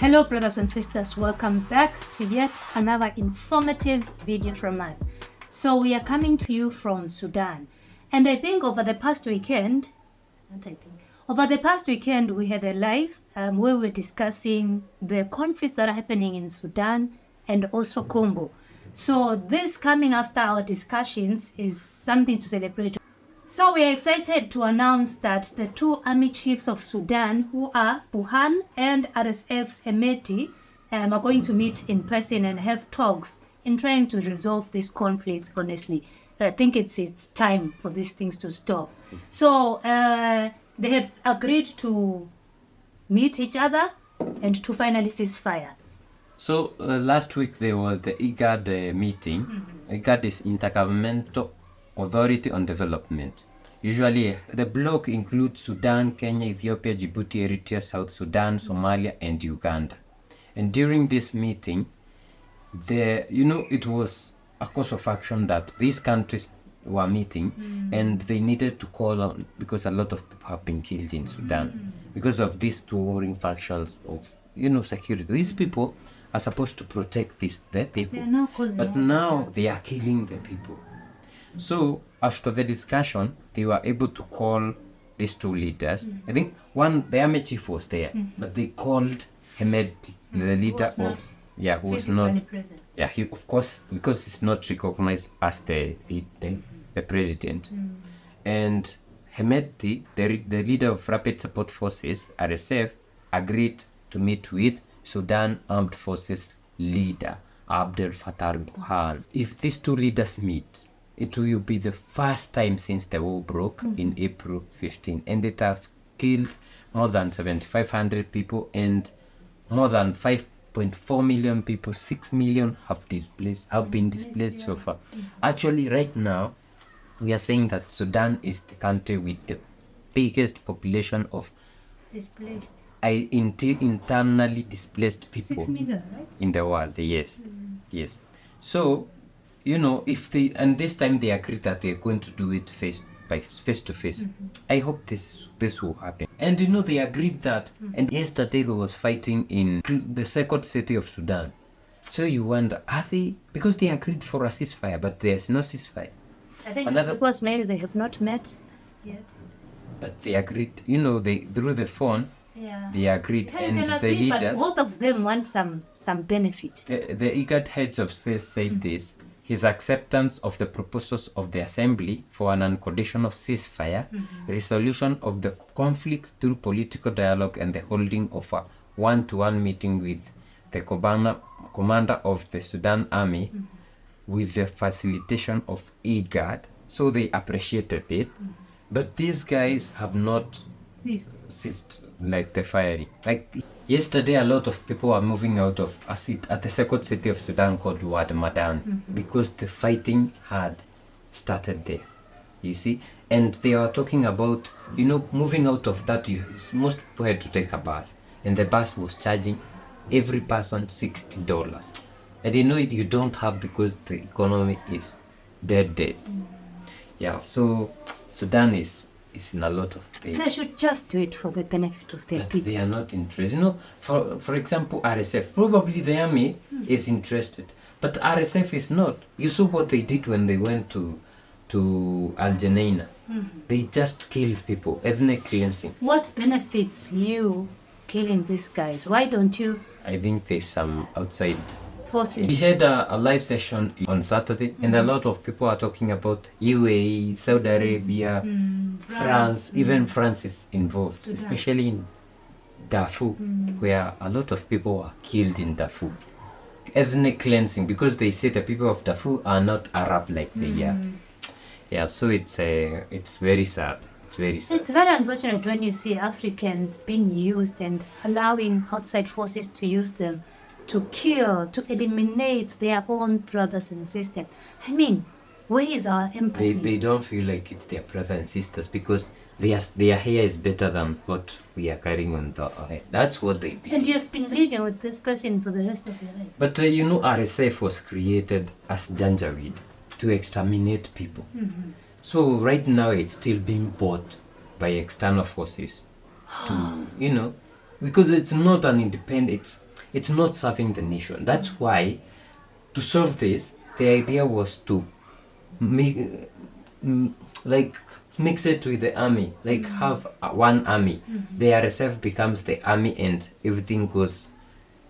Hello brothers and sisters, welcome back to yet another informative video from us. So we are coming to you from Sudan, and I think over the past weekend we had a live where we were discussing the conflicts that are happening in Sudan and also Congo. So this coming after our discussions is something to celebrate. So we are excited to announce that the two army chiefs of Sudan, who are Burhan and RSF's Hemedti, are going to meet in person and have talks in trying to resolve this conflict, honestly. I think it's time for these things to stop. So they have agreed to meet each other and to finally cease fire. So last week there was the IGAD meeting. IGAD is Intergovernmental Authority on Development. Usually the bloc includes Sudan, Kenya, Ethiopia, Djibouti, Eritrea, South Sudan, Somalia and Uganda. And during this meeting, it was a course of action that these countries were meeting and they needed to call on, because a lot of people have been killed in Sudan because of these two warring factions of security. These people are supposed to protect the people, but now they are killing the people. So after the discussion, they were able to call these two leaders. I think the army chief was there, but they called Hemedti, the leader who was not present. Yeah, he, of course, because it's not recognized as the president. And Hemedti, the leader of Rapid Support Forces, RSF, agreed to meet with Sudan Armed Forces leader Abdel Fattah Burhan. If these two leaders meet, it will be the first time since the war broke in April 15, and it has killed more than 7,500 people and more than 5.4 million people. 6 million have been displaced so far. Actually, right now, we are saying that Sudan is the country with the biggest population of Displaced. Internally displaced people 6 million, right? in the world. Yes. So, if this time they agreed that they're going to do it face to face. I hope this will happen. And they agreed that. And yesterday there was fighting in the second city of Sudan. So you wonder, are they, because they agreed for a ceasefire, but there's no ceasefire. I think because maybe they have not met yet. But they agreed, they through the phone. Yeah. They agreed, and the leaders. But both of them want some benefit. The IGAD heads of state said this: his acceptance of the proposals of the assembly for an unconditional ceasefire, resolution of the conflict through political dialogue, and the holding of a one-to-one meeting with the commander of the Sudan army, with the facilitation of IGAD. So they appreciated it, but these guys have not ceased like the firing. Like yesterday, a lot of people are moving out of a seat at the second city of Sudan called Wad Madan because the fighting had started there. You see, and they are talking about moving out of that. Most people had to take a bus, and the bus was charging every person $60. And you don't have, because the economy is dead. Yeah, so Sudan is in a lot of pain. They should just do it for the benefit of their people. They are not interested. For example, RSF, probably the army is interested, but RSF is not. You saw what they did when they went to Al Janeina. They just killed people, ethnic cleansing. What benefits you killing these guys? Why don't you? I think there's some outside forces. We had a live session on Saturday, and a lot of people are talking about UAE, Saudi Arabia, France. Even France is involved, especially in Darfur, where a lot of people are killed in Darfur. Ethnic cleansing, because they say the people of Darfur are not Arab like they are. Yeah, so it's very sad. It's very sad. It's very unfortunate when you see Africans being used and allowing outside forces to use them to kill, to eliminate their own brothers and sisters. I mean, where is our empathy? They don't feel like it's their brothers and sisters because their hair is better than what we are carrying on the head. That's what they believe. And you've been living with this person for the rest of your life. But RSF was created as Janjaweed to exterminate people. So right now it's still being bought by external forces to, because it's not an independent, it's not serving the nation. That's why, to solve this, the idea was to mix it with the army, like have one army. The RSF becomes the army and everything goes,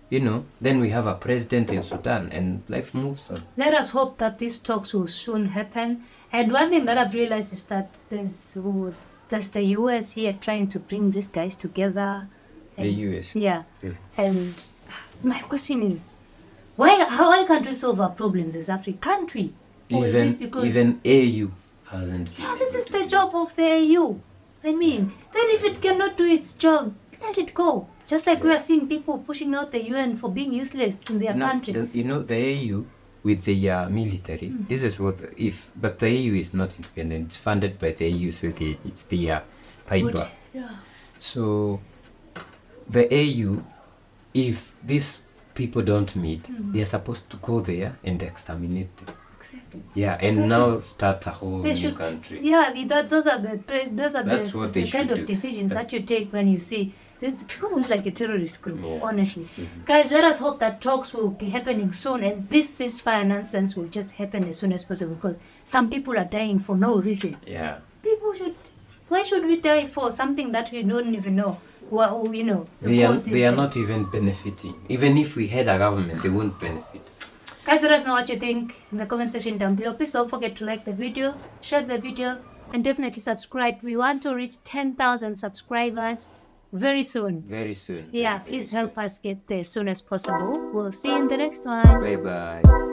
then we have a president in Sudan and life moves on. Let us hope that these talks will soon happen. And one thing that I've realized is that there's the US here trying to bring these guys together. The US. Yeah. And my question is, why can't we solve our problems as Africa? Can't we? Or is it because Even AU hasn't. yeah, this is the job of the AU. I mean, then if it cannot do its job, let it go. Just like we are seeing people pushing out the UN for being useless in their country. The AU with the military, this is but the AU is not independent. It's funded by the AU, so it's the paper. Yeah. So the AU, if these people don't meet, they are supposed to go there and exterminate them. Exactly. Yeah, and now start a whole new country. Yeah, those are the What they the kind should of do. decisions that you take when you see this becomes like a terrorist group, Yeah. honestly. Guys, let us hope that talks will be happening soon and this ceasefire nonsense will just happen as soon as possible because some people are dying for no reason. Yeah. Why should we die for something that we don't even know? Well, They are not even benefiting. Even if we had a government, they won't benefit. Guys, let us know what you think in the comment section down below. Please don't forget to like the video, share the video, and definitely subscribe. We want to reach 10,000 subscribers very soon. Very soon. Yeah, Very please soon. help us get there as soon as possible. We'll see you in the next one. Bye bye.